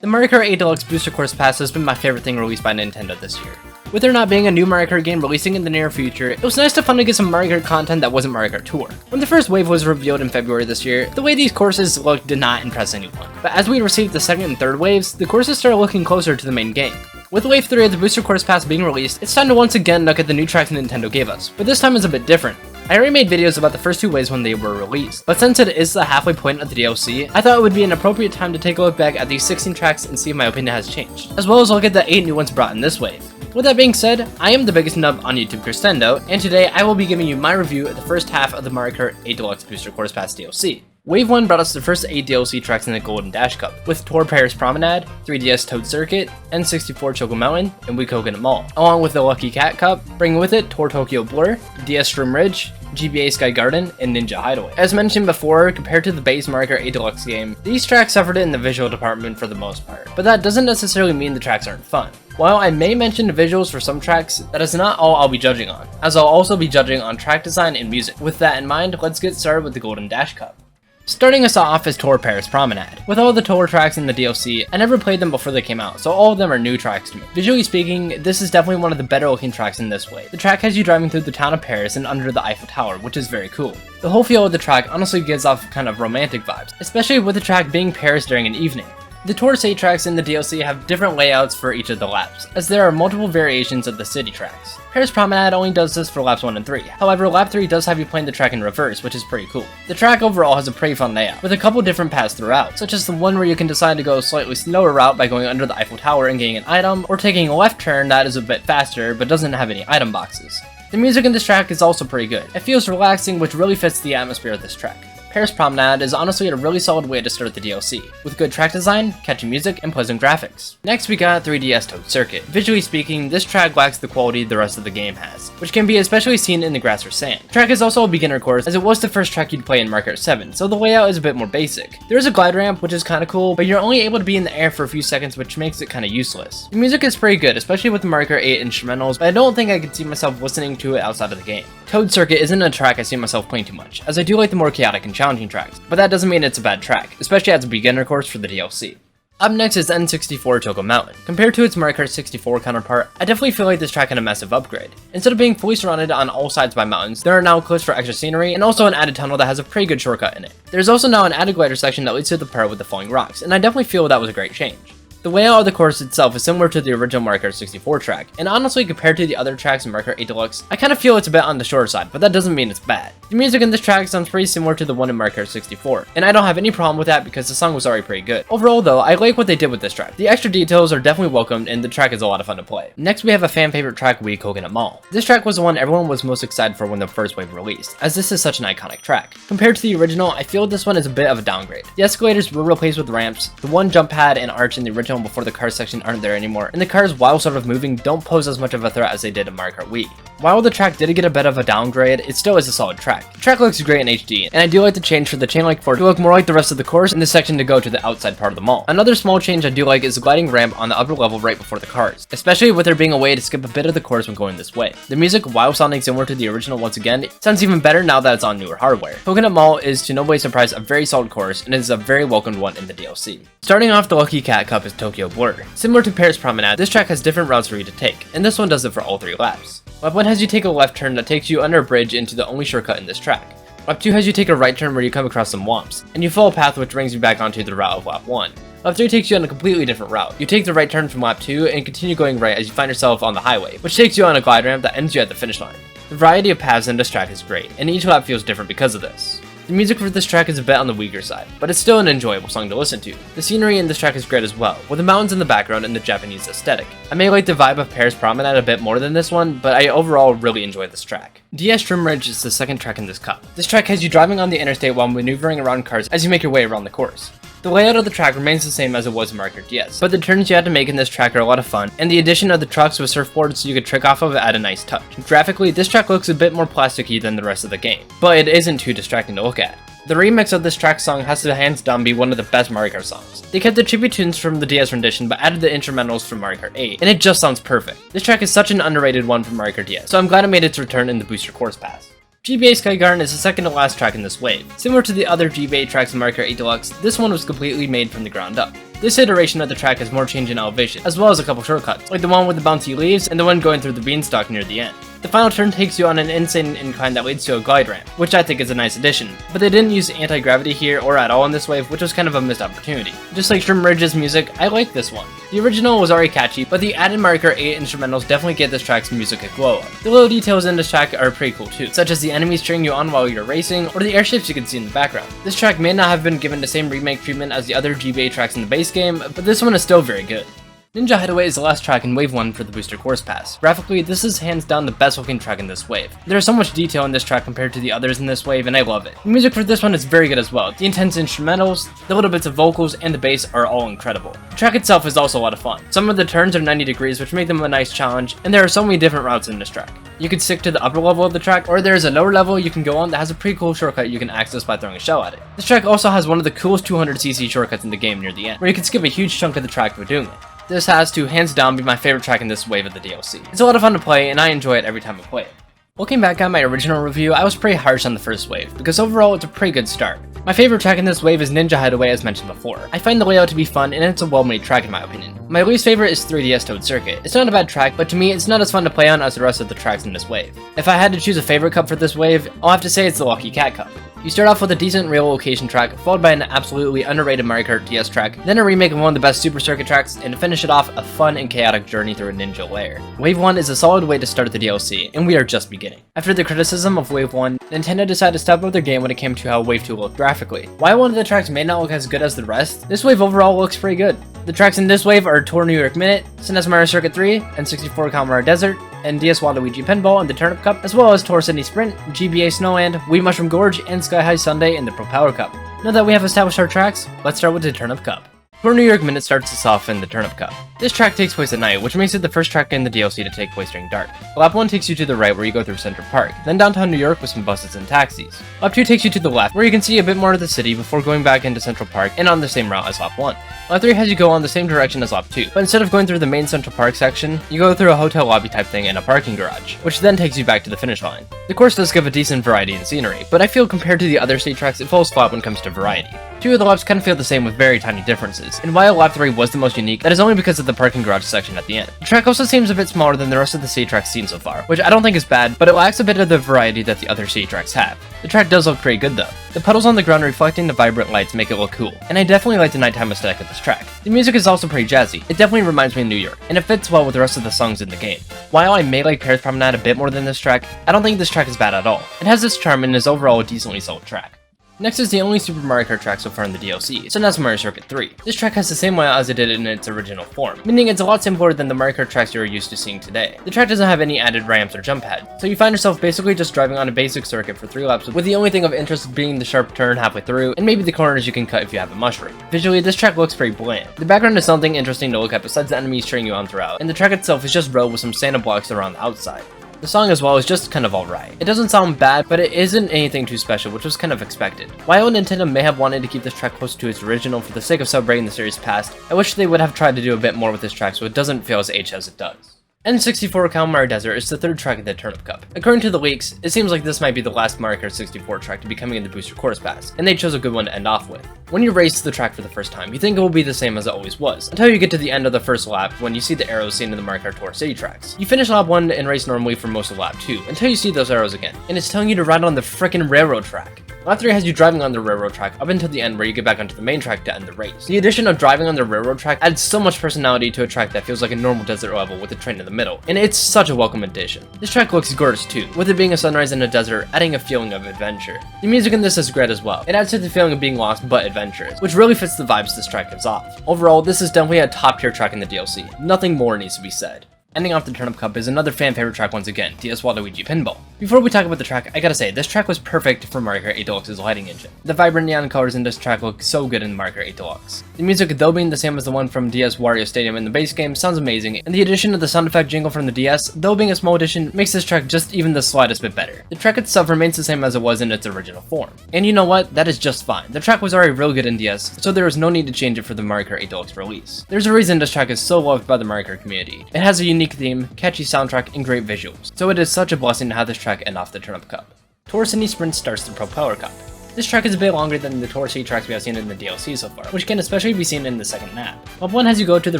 The Mario Kart 8 Deluxe Booster Course Pass has been my favorite thing released by Nintendo this year. With there not being a new Mario Kart game releasing in the near future, it was nice to finally get some Mario Kart content that wasn't Mario Kart Tour. When the first wave was revealed in February this year, the way these courses looked did not impress anyone. But as we received the second and third waves, the courses started looking closer to the main game. With Wave 3 of the Booster Course Pass being released, it's time to once again look at the new tracks Nintendo gave us, but this time is a bit different. I already made videos about the first two waves when they were released, but since it is the halfway point of the DLC, I thought it would be an appropriate time to take a look back at these 16 tracks and see if my opinion has changed, as well as look at the 8 new ones brought in this wave. With that being said, I am the biggest nub on YouTube Crescendo, and today I will be giving you my review of the first half of the Mario Kart 8 Deluxe Booster Course Pass DLC. Wave 1 brought us the first 8 DLC tracks in the Golden Dash Cup, with Tour Paris Promenade, 3DS Toad Circuit, N64 Choco Mountain, and Wii Coconut Mall, along with the Lucky Cat Cup, bringing with it Tour Tokyo Blur, DS Shroom Ridge, GBA Sky Garden, and Ninja Hideaway. As mentioned before, compared to the base Mario Kart 8 Deluxe game, these tracks suffered in the visual department for the most part, but that doesn't necessarily mean the tracks aren't fun. While I may mention the visuals for some tracks, that is not all I'll be judging on, as I'll also be judging on track design and music. With that in mind, let's get started with the Golden Dash Cup. Starting us off is Tour Paris Promenade. With all the Tour tracks in the DLC, I never played them before they came out, so all of them are new tracks to me. Visually speaking, this is definitely one of the better looking tracks in this way. The track has you driving through the town of Paris and under the Eiffel Tower, which is very cool. The whole feel of the track honestly gives off kind of romantic vibes, especially with the track being Paris during an evening. The Tour 8 tracks in the DLC have different layouts for each of the laps, as there are multiple variations of the city tracks. Paris Promenade only does this for laps 1 and 3, however lap 3 does have you playing the track in reverse, which is pretty cool. The track overall has a pretty fun layout, with a couple different paths throughout, such as the one where you can decide to go a slightly slower route by going under the Eiffel Tower and getting an item, or taking a left turn that is a bit faster but doesn't have any item boxes. The music in this track is also pretty good. It feels relaxing, which really fits the atmosphere of this track. Paris Promenade is honestly a really solid way to start the DLC, with good track design, catchy music, and pleasant graphics. Next we got 3DS Toad Circuit. Visually speaking, this track lacks the quality the rest of the game has, which can be especially seen in the grass or sand. The track is also a beginner course, as it was the first track you'd play in Mario Kart 7, so the layout is a bit more basic. There is a glide ramp, which is kinda cool, but you're only able to be in the air for a few seconds, which makes it kinda useless. The music is pretty good, especially with the Mario Kart 8 instrumentals, but I don't think I could see myself listening to it outside of the game. Toad Circuit isn't a track I see myself playing too much, as I do like the more chaotic and challenging tracks, but that doesn't mean it's a bad track, especially as a beginner course for the DLC. Up next is N64 Choco Mountain. Compared to its Mario Kart 64 counterpart, I definitely feel like this track had a massive upgrade. Instead of being fully surrounded on all sides by mountains, there are now cliffs for extra scenery, and also an added tunnel that has a pretty good shortcut in it. There's also now an added glider section that leads to the part with the falling rocks, and I definitely feel that was a great change. The layout of the course itself is similar to the original Mario Kart 64 track, and honestly compared to the other tracks in Mario Kart 8 Deluxe, I kind of feel it's a bit on the shorter side, but that doesn't mean it's bad. The music in this track sounds pretty similar to the one in Mario Kart 64, and I don't have any problem with that because the song was already pretty good. Overall though, I like what they did with this track. The extra details are definitely welcomed, and the track is a lot of fun to play. Next we have a fan favorite track, Wii Coconut Mall. This track was the one everyone was most excited for when the first wave released, as this is such an iconic track. Compared to the original, I feel this one is a bit of a downgrade. The escalators were replaced with ramps, the one jump pad and arch in the original before the car section aren't there anymore, and the cars, while sort of moving, don't pose as much of a threat as they did in Mario Kart Wii. While the track did get a bit of a downgrade, it still is a solid track. The track looks great in HD, and I do like the change for the chain-like fork to look more like the rest of the course and the section to go to the outside part of the mall. Another small change I do like is the gliding ramp on the upper level right before the cars, especially with there being a way to skip a bit of the course when going this way. The music, while sounding similar to the original once again, it sounds even better now that it's on newer hardware. Coconut Mall is to no way surprise a very solid course, and is a very welcomed one in the DLC. Starting off the Lucky Cat Cup is Tokyo Blur. Similar to Paris Promenade, this track has different routes for you to take, and this one does it for all 3 laps. Lap 1 has you take a left turn that takes you under a bridge into the only shortcut in this track. Lap 2 has you take a right turn where you come across some womps, and you follow a path which brings you back onto the route of lap 1. Lap 3 takes you on a completely different route. You take the right turn from lap 2 and continue going right as you find yourself on the highway, which takes you on a glide ramp that ends you at the finish line. The variety of paths in this track is great, and each lap feels different because of this. The music for this track is a bit on the weaker side, but it's still an enjoyable song to listen to. The scenery in this track is great as well, with the mountains in the background and the Japanese aesthetic. I may like the vibe of Paris Promenade a bit more than this one, but I overall really enjoy this track. DS Shroom Ridge is the second track in this cup. This track has you driving on the interstate while maneuvering around cars as you make your way around the course. The layout of the track remains the same as it was in Mario Kart DS, but the turns you had to make in this track are a lot of fun, and the addition of the trucks with surfboards so you could trick off of it add a nice touch. Graphically, this track looks a bit more plasticky than the rest of the game, but it isn't too distracting to look at. The remix of this track song has to hands down be one of the best Mario Kart songs. They kept the tribute tunes from the DS rendition but added the instrumentals from Mario Kart 8, and it just sounds perfect. This track is such an underrated one from Mario Kart DS, so I'm glad it made its return in the Booster Course Pass. GBA Sky Garden is the second to last track in this wave. Similar to the other GBA tracks in Mario Kart 8 Deluxe, this one was completely made from the ground up. This iteration of the track has more change in elevation, as well as a couple shortcuts, like the one with the bouncy leaves and the one going through the beanstalk near the end. The final turn takes you on an insane incline that leads to a glide ramp, which I think is a nice addition, but they didn't use anti-gravity here or at all in this wave, which was kind of a missed opportunity. Just like Shroom Ridge's music, I like this one. The original was already catchy, but the added Mario Kart 8 instrumentals definitely give this track's music a glow up. The little details in this track are pretty cool too, such as the enemies cheering you on while you're racing, or the airships you can see in the background. This track may not have been given the same remake treatment as the other GBA tracks in the base game, but this one is still very good. Ninja Hideaway is the last track in Wave 1 for the Booster Course Pass. Graphically, this is hands down the best looking track in this wave. There is so much detail in this track compared to the others in this wave, and I love it. The music for this one is very good as well. The intense instrumentals, the little bits of vocals, and the bass are all incredible. The track itself is also a lot of fun. Some of the turns are 90 degrees, which make them a nice challenge, and there are so many different routes in this track. You could stick to the upper level of the track, or there is a lower level you can go on that has a pretty cool shortcut you can access by throwing a shell at it. This track also has one of the coolest 200cc shortcuts in the game near the end, where you can skip a huge chunk of the track for doing it. This has to, hands down, be my favorite track in this wave of the DLC. It's a lot of fun to play, and I enjoy it every time I play it. Looking back on my original review, I was pretty harsh on the first wave, because overall it's a pretty good start. My favorite track in this wave is Ninja Hideaway as mentioned before. I find the layout to be fun, and it's a well-made track in my opinion. My least favorite is 3DS Toad Circuit. It's not a bad track, but to me it's not as fun to play on as the rest of the tracks in this wave. If I had to choose a favorite cup for this wave, I'll have to say it's the Lucky Cat Cup. You start off with a decent real location track, followed by an absolutely underrated Mario Kart DS track, then a remake of one of the best Super Circuit tracks, and to finish it off, a fun and chaotic journey through a ninja lair. Wave 1 is a solid way to start the DLC, and we are just beginning. After the criticism of Wave 1, Nintendo decided to step up their game when it came to how Wave 2 looked graphically. While one of the tracks may not look as good as the rest, this wave overall looks pretty good. The tracks in this wave are Tour New York Minute, SNES Mario Circuit 3, N64 Mario Desert, and DS Waluigi Pinball and the Turnip Cup, as well as Tour Sydney Sprint, GBA Snowland, Wii Mushroom Gorge, and Sky High Sundae in the Propeller Cup. Now that we have established our tracks, let's start with the Turnip Cup. Tour New York Minute starts us off in the Turnip Cup. This track takes place at night, which makes it the first track in the DLC to take place during dark. Lap 1 takes you to the right where you go through Central Park, then downtown New York with some buses and taxis. Lap 2 takes you to the left, where you can see a bit more of the city before going back into Central Park and on the same route as Lap 1. Lap 3 has you go on the same direction as Lap 2, but instead of going through the main Central Park section, you go through a hotel lobby type thing and a parking garage, which then takes you back to the finish line. The course does give a decent variety in scenery, but I feel compared to the other state tracks it falls flat when it comes to variety. Two of the laps kind of feel the same with very tiny differences, and while Lap 3 was the most unique, that is only because of the parking garage section at the end. The track also seems a bit smaller than the rest of the city tracks seen so far, which I don't think is bad, but it lacks a bit of the variety that the other city tracks have. The track does look pretty good though. The puddles on the ground reflecting the vibrant lights make it look cool, and I definitely like the nighttime aesthetic of this track. The music is also pretty jazzy. It definitely reminds me of New York, and it fits well with the rest of the songs in the game. While I may like Paris Promenade a bit more than this track, I don't think this track is bad at all. It has its charm and is overall a decently solid track. Next is the only Super Mario Kart track so far in the DLC, SNES Mario Circuit 3. This track has the same layout as it did in its original form, meaning it's a lot simpler than the Mario Kart tracks you are used to seeing today. The track doesn't have any added ramps or jump pads, so you find yourself basically just driving on a basic circuit for 3 laps with the only thing of interest being the sharp turn halfway through, and maybe the corners you can cut if you have a mushroom. Visually, this track looks pretty bland. The background is something interesting to look at besides the enemies cheering you on throughout, and the track itself is just road with some Santa blocks around the outside. The song as well is just kind of alright. It doesn't sound bad, but it isn't anything too special, which was kind of expected. While Nintendo may have wanted to keep this track close to its original for the sake of celebrating the series past, I wish they would have tried to do a bit more with this track so it doesn't feel as aged as it does. N64 Mario Desert is the third track of the Turnip Cup. According to the leaks, it seems like this might be the last Mario Kart 64 track to be coming in the Booster Course Pass, and they chose a good one to end off with. When you race the track for the first time, you think it will be the same as it always was, until you get to the end of the first lap when you see the arrows seen in the Mario Kart Tour City tracks. You finish lap 1 and race normally for most of lap 2, until you see those arrows again, and it's telling you to ride on the frickin' railroad track. Lap 3 has you driving on the railroad track up until the end where you get back onto the main track to end the race. The addition of driving on the railroad track adds so much personality to a track that feels like a normal desert level with a train in the middle, and it's such a welcome addition. This track looks gorgeous too, with it being a sunrise in a desert, adding a feeling of adventure. The music in this is great as well. It adds to the feeling of being lost but adventurous, which really fits the vibes this track gives off. Overall, this is definitely a top tier track in the DLC. Nothing more needs to be said. Ending off the Turnip Cup is another fan favorite track once again, DS Waluigi Pinball. Before we talk about the track, I gotta say, this track was perfect for Mario Kart 8 Deluxe's lighting engine. The vibrant neon colors in this track look so good in Mario Kart 8 Deluxe. The music, though being the same as the one from DS Wario Stadium in the base game, sounds amazing, and the addition of the sound effect jingle from the DS, though being a small addition, makes this track just even the slightest bit better. The track itself remains the same as it was in its original form. And you know what? That is just fine. The track was already real good in DS, so there was no need to change it for the Mario Kart 8 Deluxe release. There's a reason this track is so loved by the Mario Kart community. It has a unique theme, catchy soundtrack, and great visuals, so it is such a blessing to have this track end off the Turnip Cup. Tour Sydney Sprint starts the Propeller Cup. This track is a bit longer than the Tour City tracks we have seen in the DLC so far, which can especially be seen in the second map. Map 1 has you go to the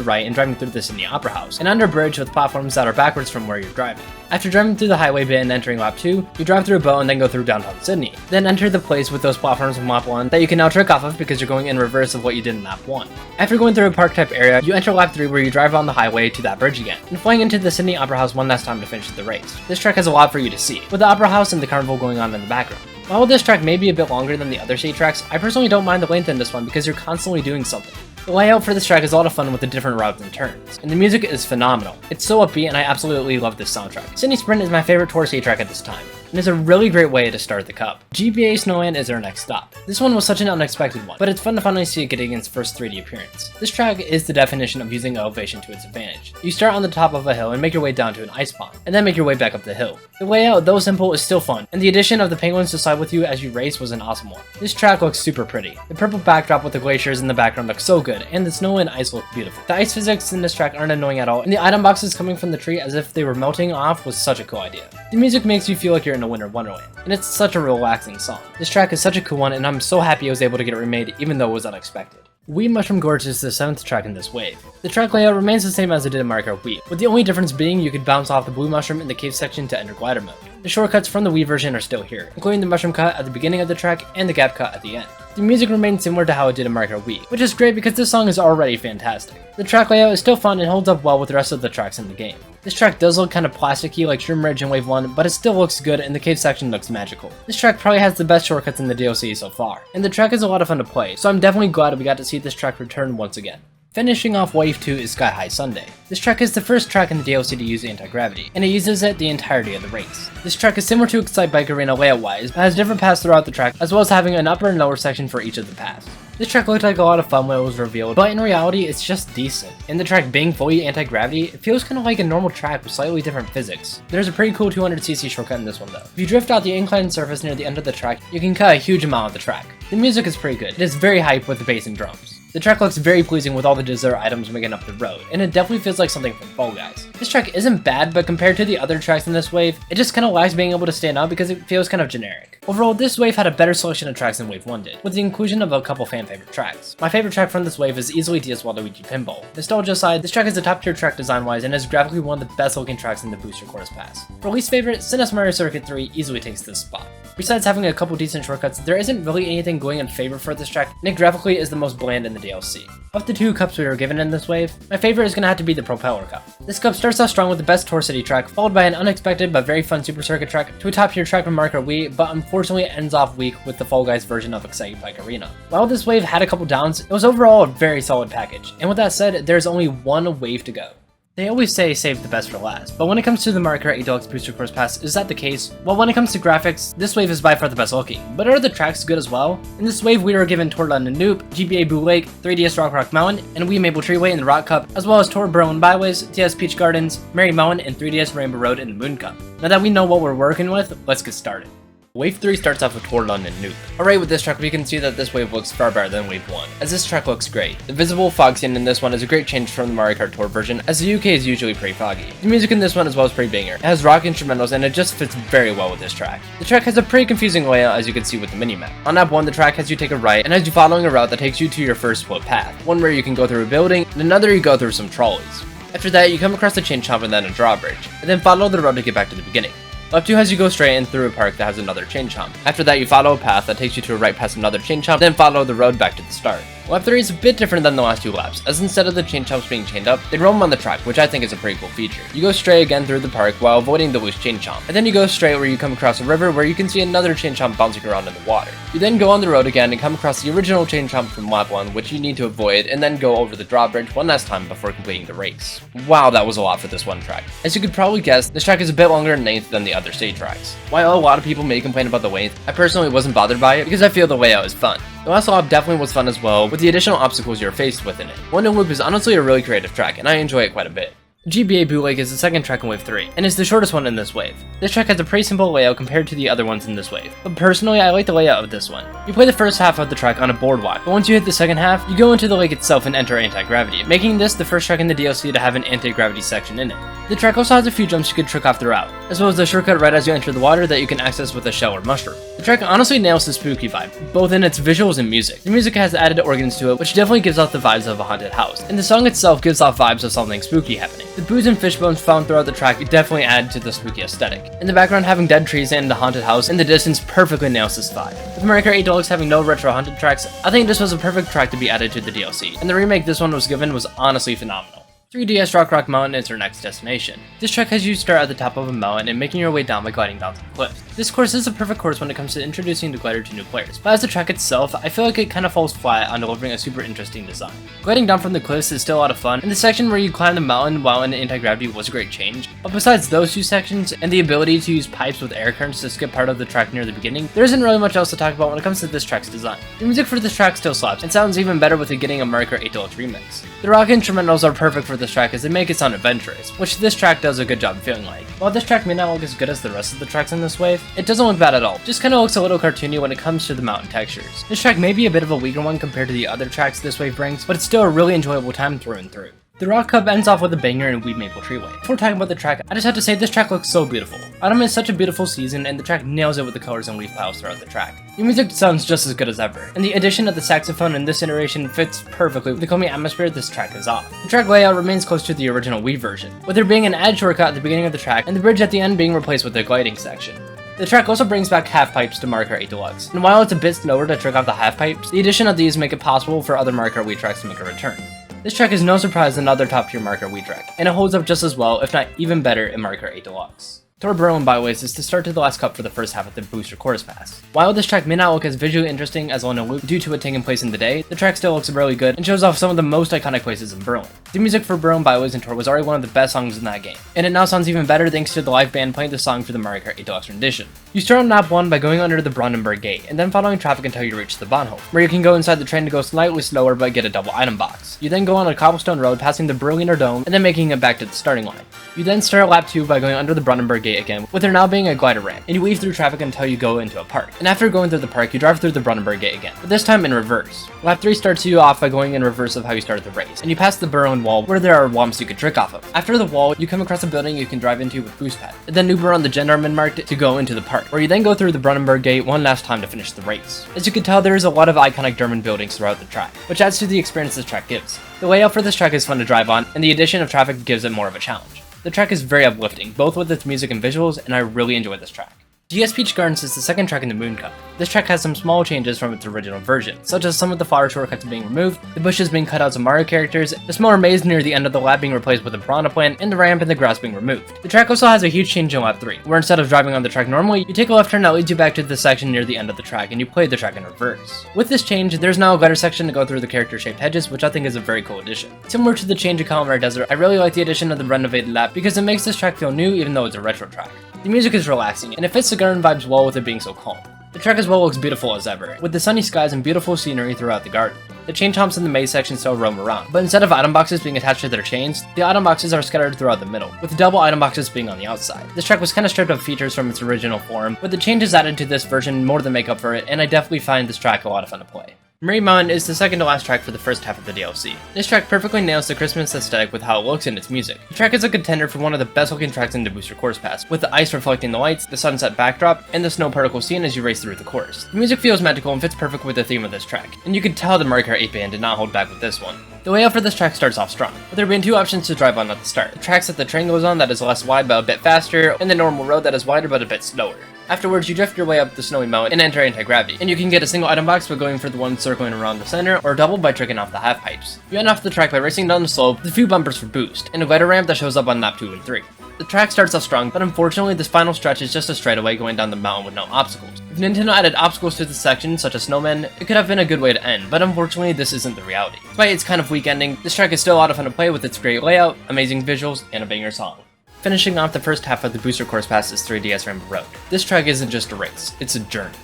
right and driving through the Sydney Opera House, and under a bridge with platforms that are backwards from where you're driving. After driving through the highway bit and entering lap 2, you drive through a boat and then go through downtown Sydney. Then enter the place with those platforms from lap 1 that you can now trick off of because you're going in reverse of what you did in lap 1. After going through a park type area, you enter lap 3 where you drive on the highway to that bridge again, and flying into the Sydney Opera House one last time to finish the race. This track has a lot for you to see, with the Opera House and the carnival going on in the background. While this track may be a bit longer than the other city tracks, I personally don't mind the length in this one because you're constantly doing something. The layout for this track is a lot of fun with the different routes and turns, and the music is phenomenal. It's so upbeat and I absolutely love this soundtrack. Sydney Sprint is my favorite Tour City track at this time, and is a really great way to start the cup. GBA Snowland is our next stop. This one was such an unexpected one, but it's fun to finally see it getting its first 3D appearance. This track is the definition of using elevation to its advantage. You start on the top of a hill and make your way down to an ice pond, and then make your way back up the hill. The layout, though simple, is still fun, and the addition of the penguins to side with you as you race was an awesome one. This track looks super pretty. The purple backdrop with the glaciers in the background looks so good, and the snow and ice look beautiful. The ice physics in this track aren't annoying at all, and the item boxes coming from the tree as if they were melting off was such a cool idea. The music makes you feel like you're in a winter wonderland, and it's such a relaxing song. This track is such a cool one, and I'm so happy I was able to get it remade even though it was unexpected. Wii Mushroom Gorge is the 7th track in this wave. The track layout remains the same as it did in Mario Kart Wii, with the only difference being you could bounce off the blue mushroom in the cave section to enter glider mode. The shortcuts from the Wii version are still here, including the mushroom cut at the beginning of the track and the gap cut at the end. The music remains similar to how it did in Mario Kart Wii, which is great because this song is already fantastic. The track layout is still fun and holds up well with the rest of the tracks in the game. This track does look kind of plasticky like Shroom Ridge in Wave 1, but it still looks good and the cave section looks magical. This track probably has the best shortcuts in the DLC so far, and the track is a lot of fun to play, so I'm definitely glad we got to see this track return once again. Finishing off Wave 2 is Sky High Sunday. This track is the first track in the DLC to use anti-gravity, and it uses it the entirety of the race. This track is similar to Excite Bike Arena layout-wise, but has different paths throughout the track, as well as having an upper and lower section for each of the paths. This track looked like a lot of fun when it was revealed, but in reality it's just decent. In the track being fully anti-gravity, it feels kind of like a normal track with slightly different physics. There's a pretty cool 200cc shortcut in this one though. If you drift out the inclined surface near the end of the track, you can cut a huge amount of the track. The music is pretty good. It is very hype with the bass and drums. The track looks very pleasing with all the dessert items making up the road, and it definitely feels like something from Fall Guys. This track isn't bad, but compared to the other tracks in this wave, it just kind of lacks being able to stand out because it feels kind of generic. Overall, this wave had a better selection of tracks than Wave 1 did, with the inclusion of a couple fan favorite tracks. My favorite track from this wave is easily DS Waluigi Pinball. Nostalgia aside, this track is a top tier track design wise and is graphically one of the best looking tracks in the Booster Course Pass. For least favorite, SNES Mario Circuit 3 easily takes this spot. Besides having a couple decent shortcuts, there isn't really anything going in favor for this track, and it graphically is the most bland in the DLC. Of the two cups we were given in this wave, my favorite is going to have to be the Propeller Cup. This cup starts off strong with the best Tour City track, followed by an unexpected but very fun Super Circuit track, to a top tier track from Mario Kart Wii, but unfortunately ends off weak with the Fall Guys version of Excite Bike Arena. While this wave had a couple downs, it was overall a very solid package, and with that said, there's only one wave to go. They always say save the best for last, but when it comes to the Mario Kart 8 Deluxe Booster Course Pass, is that the case? Well, when it comes to graphics, this wave is by far the best looking, but are the tracks good as well? In this wave, we were given Tour London Loop, GBA Boo Lake, 3DS Rock Mountain, and Wii Maple Treeway in the Rock Cup, as well as Tour Berlin Byways, TS Peach Gardens, Merry Mountain, and 3DS Rainbow Road in the Moon Cup. Now that we know what we're working with, let's get started. Wave 3 starts off with Tour London Loop. Alright, with this track we can see that this wave looks far better than Wave 1, as this track looks great. The visible fog scene in this one is a great change from the Mario Kart Tour version, as the UK is usually pretty foggy. The music in this one as well is pretty banger. It has rock instrumentals and it just fits very well with this track. The track has a pretty confusing layout as you can see with the minimap. On map 1 the track has you take a right and has you following a route that takes you to your first split path, one where you can go through a building and another you go through some trolleys. After that you come across a chain chomp and then a drawbridge, and then follow the road to get back to the beginning. Lap 2 has you go straight in through a park that has another chain chomp. After that you follow a path that takes you to a right past another chain chomp, then follow the road back to the start. Lap 3 is a bit different than the last two laps, as instead of the chain chomps being chained up, they roam on the track, which I think is a pretty cool feature. You go straight again through the park while avoiding the loose chain chomp, and then you go straight where you come across a river where you can see another chain chomp bouncing around in the water. You then go on the road again and come across the original chain chomp from lap 1, which you need to avoid, and then go over the drawbridge one last time before completing the race. Wow, that was a lot for this one track. As you could probably guess, this track is a bit longer in length than the other city tracks. While a lot of people may complain about the length, I personally wasn't bothered by it because I feel the layout is fun. The last lap definitely was fun as well, with the additional obstacles you're faced with in it. London Loop is honestly a really creative track, and I enjoy it quite a bit. GBA Bootleg is the second track in Wave 3, and is the shortest one in this wave. This track has a pretty simple layout compared to the other ones in this wave, but personally I like the layout of this one. You play the first half of the track on a boardwalk, but once you hit the second half, you go into the lake itself and enter Anti-Gravity, making this the first track in the DLC to have an anti-gravity section in it. The track also has a few jumps you can trick off throughout, as well as a shortcut right as you enter the water that you can access with a shell or mushroom. The track honestly nails the spooky vibe, both in its visuals and music. The music has added organs to it, which definitely gives off the vibes of a haunted house, and the song itself gives off vibes of something spooky happening. The booze and fish bones found throughout the track definitely add to the spooky aesthetic. In the background, having dead trees and the haunted house in the distance perfectly nails this vibe. With Mario Kart 8 Deluxe having no retro haunted tracks, I think this was a perfect track to be added to the DLC, and the remake this one was given was honestly phenomenal. 3DS Rock Mountain is our next destination. This track has you start at the top of a mountain and making your way down by gliding down some cliffs. This course is a perfect course when it comes to introducing the glider to new players, but as the track itself, I feel like it kind of falls flat on delivering a super interesting design. Gliding down from the cliffs is still a lot of fun, and the section where you climb the mountain while in anti-gravity was a great change, but besides those two sections, and the ability to use pipes with air currents to skip part of the track near the beginning, there isn't really much else to talk about when it comes to this track's design. The music for this track still slaps, and sounds even better with it getting a Mario Kart 8 Deluxe remix. The rock instrumentals are perfect for this track as they make it sound adventurous, which this track does a good job feeling like. While this track may not look as good as the rest of the tracks in this wave, it doesn't look bad at all, just kinda looks a little cartoony when it comes to the mountain textures. This track may be a bit of a weaker one compared to the other tracks this wave brings, but it's still a really enjoyable time through and through. The Rock Cup ends off with a banger in Weed Maple Treeway. Before talking about the track, I just have to say this track looks so beautiful. Autumn is such a beautiful season, and the track nails it with the colors and leaf piles throughout the track. The music sounds just as good as ever, and the addition of the saxophone in this iteration fits perfectly with the calming atmosphere this track is off. The track layout remains close to the original Wii version, with there being an add shortcut at the beginning of the track, and the bridge at the end being replaced with the gliding section. The track also brings back half pipes to Mario Kart 8 Deluxe, and while it's a bit slower to trick off the half pipes, the addition of these make it possible for other Mario Kart Wii tracks to make a return. This track is no surprise another top tier Mario Kart Wii track, and it holds up just as well, if not even better, in Mario Kart 8 Deluxe. Tour Berlin Byways is the start to the last cup for the first half of the Booster Chorus Pass. While this track may not look as visually interesting as on a loop due to it taking place in the day, the track still looks really good and shows off some of the most iconic places in Berlin. The music for Berlin Byways and Tour was already one of the best songs in that game, and it now sounds even better thanks to the live band playing the song for the Mario Kart 8 Deluxe rendition. You start on map 1 by going under the Brandenburg Gate, and then following traffic until you reach the Bahnhof, where you can go inside the train to go slightly slower but get a double item box. You then go on a cobblestone road passing the Berliner Dome, and then making it back to the starting line. You then start lap 2 by going under the Brandenburg Gate again, with there now being a glider ramp, and you weave through traffic until you go into a park. And after going through the park, you drive through the Brandenburg Gate again, but this time in reverse. Lap 3 starts you off by going in reverse of how you started the race, and you pass the Berlin Wall where there are wumps you can trick off of. After the wall, you come across a building you can drive into with boost pad, and then Uber on the Gendarmenmarkt to go into the park, where you then go through the Brandenburg Gate one last time to finish the race. As you can tell, there is a lot of iconic German buildings throughout the track, which adds to the experience this track gives. The layout for this track is fun to drive on, and the addition of traffic gives it more of a challenge. The track is very uplifting, both with its music and visuals, and I really enjoy this track. GS Peach Gardens is the second track in the Moon Cup. This track has some small changes from its original version, such as some of the flower shortcuts being removed, the bushes being cut out of Mario characters, the smaller maze near the end of the lap being replaced with a piranha plant, and the ramp and the grass being removed. The track also has a huge change in lap 3, where instead of driving on the track normally, you take a left turn that leads you back to the section near the end of the track, and you play the track in reverse. With this change, there's now a glider section to go through the character-shaped hedges, which I think is a very cool addition. Similar to the change in Calamari Desert, I really like the addition of the renovated lap because it makes this track feel new even though it's a retro track. The music is relaxing, and it fits the garden vibes well with it being so calm. The track as well looks beautiful as ever, with the sunny skies and beautiful scenery throughout the garden. The chain chomps in the maze section still roam around, but instead of item boxes being attached to their chains, the item boxes are scattered throughout the middle, with the double item boxes being on the outside. This track was kinda stripped of features from its original form, but the changes added to this version more than make up for it, and I definitely find this track a lot of fun to play. Marie Mountain is the second to last track for the first half of the DLC. This track perfectly nails the Christmas aesthetic with how it looks and its music. The track is a contender for one of the best looking tracks in the Booster Course Pass, with the ice reflecting the lights, the sunset backdrop, and the snow particles seen as you race through the course. The music feels magical and fits perfect with the theme of this track, and you can tell the Mario Kart 8 band did not hold back with this one. The layout for this track starts off strong, with there being two options to drive on at the start. The tracks that the train goes on that is less wide but a bit faster, and the normal road that is wider but a bit slower. Afterwards, you drift your way up the snowy mountain and enter anti-gravity, and you can get a single item box by going for the one circling around the center, or double by tricking off the half pipes. You end off the track by racing down the slope with a few bumpers for boost, and a glider ramp that shows up on lap 2 and 3. The track starts off strong, but unfortunately this final stretch is just a straightaway going down the mountain with no obstacles. If Nintendo added obstacles to the section, such as snowmen, it could have been a good way to end, but unfortunately this isn't the reality. Despite its kind of weak ending, this track is still a lot of fun to play with its great layout, amazing visuals, and a banger song. Finishing off the first half of the Booster Course Pass is 3DS Rainbow Road. This track isn't just a race, it's a journey.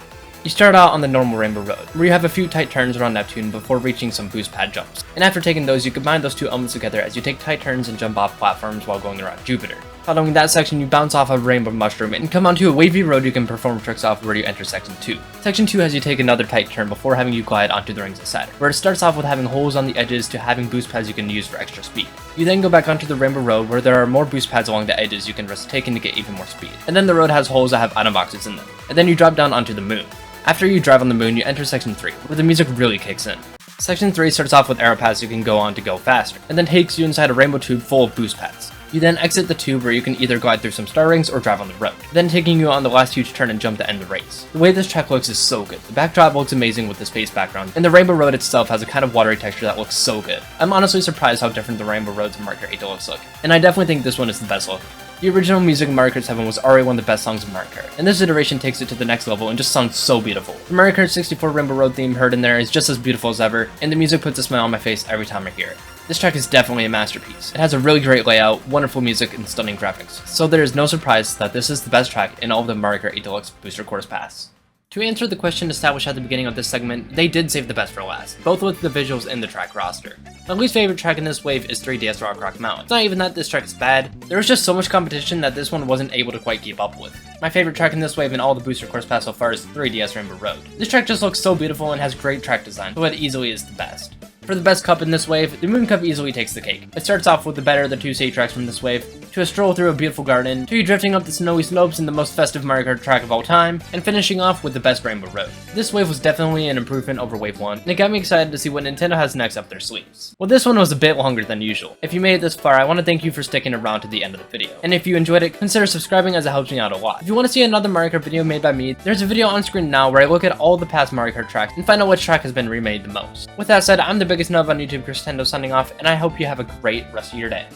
You start out on the normal Rainbow Road, where you have a few tight turns around Neptune before reaching some boost pad jumps. And after taking those, you combine those two elements together as you take tight turns and jump off platforms while going around Jupiter. Following that section, you bounce off a Rainbow Mushroom and come onto a wavy road you can perform tricks off where you enter Section 2. Section 2 has you take another tight turn before having you glide onto the Rings of Saturn, where it starts off with having holes on the edges to having boost pads you can use for extra speed. You then go back onto the Rainbow Road where there are more boost pads along the edges you can risk taking to get even more speed. And then the road has holes that have item boxes in them. And then you drop down onto the moon. After you drive on the moon, you enter Section 3, where the music really kicks in. Section 3 starts off with arrow paths you can go on to go faster, and then takes you inside a rainbow tube full of boost pads. You then exit the tube where you can either glide through some star rings or drive on the road, then taking you on the last huge turn and jump to end the race. The way this track looks is so good. The backdrop looks amazing with the space background, and the Rainbow Road itself has a kind of watery texture that looks so good. I'm honestly surprised how different the Rainbow Roads in Mario Kart 8 Deluxe look, and I definitely think this one is the best looking. The original music in Mario Kart 7 was already one of the best songs in Mario Kart, and this iteration takes it to the next level and just sounds so beautiful. The Mario Kart 64 Rainbow Road theme heard in there is just as beautiful as ever, and the music puts a smile on my face every time I hear it. This track is definitely a masterpiece. It has a really great layout, wonderful music, and stunning graphics, so there is no surprise that this is the best track in all of the Mario Kart 8 Deluxe Booster Course Pass. To answer the question established at the beginning of this segment, they did save the best for last, both with the visuals and the track roster. My least favorite track in this wave is 3DS Rock Mountain. It's not even that this track is bad, there was just so much competition that this one wasn't able to quite keep up with. My favorite track in this wave in all the Booster Course Pass so far is 3DS Rainbow Road. This track just looks so beautiful and has great track design, so it easily is the best. For the best cup in this wave, the Moon Cup easily takes the cake. It starts off with the better of the two stage tracks from this wave, to a stroll through a beautiful garden, to you drifting up the snowy slopes in the most festive Mario Kart track of all time, and finishing off with the best Rainbow Road. This wave was definitely an improvement over Wave 1, and it got me excited to see what Nintendo has next up their sleeves. Well, this one was a bit longer than usual. If you made it this far, I want to thank you for sticking around to the end of the video. And if you enjoyed it, consider subscribing as it helps me out a lot. If you want to see another Mario Kart video made by me, there's a video on screen now where I look at all the past Mario Kart tracks and find out which track has been remade the most. With that said, I'm the biggest nub on YouTube, Nintendo signing off, and I hope you have a great rest of your day.